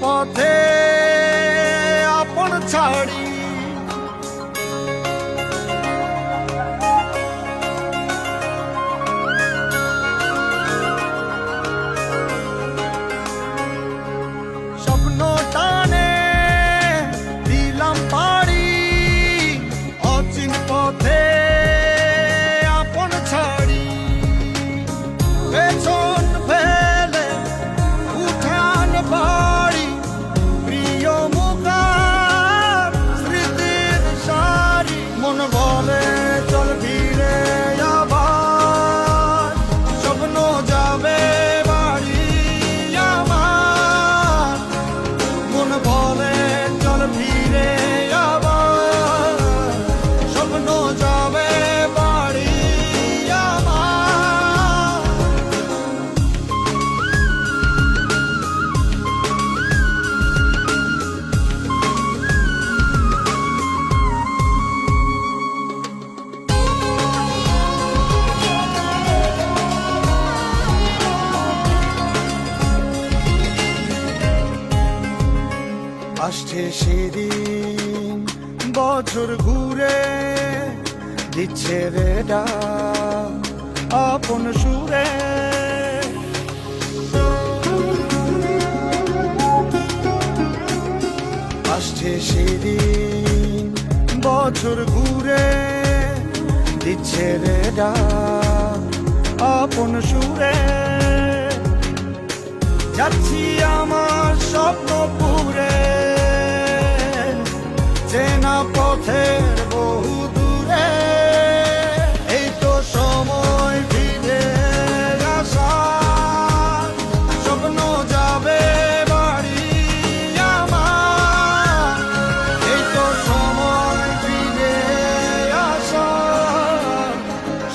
পথে আপন ছাড়ি স্বপ্ন টানে দিলাম পাড়ি অচিন পথে আপন ছাড়ি পেছন ফেলে উঠান বাড়ি প্রিয় মুখার স্মৃতির সারি মন বলে চল ফিরে আবার স্বপ্ন যাবে বাড়ি আমার মন বলে চল ফিরে আবার স্বপ্ন যাবে বাড়ি আমার আসছে সেদিন বছর ঘুরে দিচ্ছে রে ডাক আপন সুরে আসছে সেদিন বছর ঘুরে দিচ্ছে রে ডাক আপন সুরে যাচ্ছি আমার স্বপ্ন পুরে চেনা পথের বহু দূরে এই তো সময় ফিরে আসার স্বপ্ন যাবে বাড়ি আমার এই তো সময় ফিরে আসার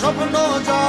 স্বপ্ন যাবে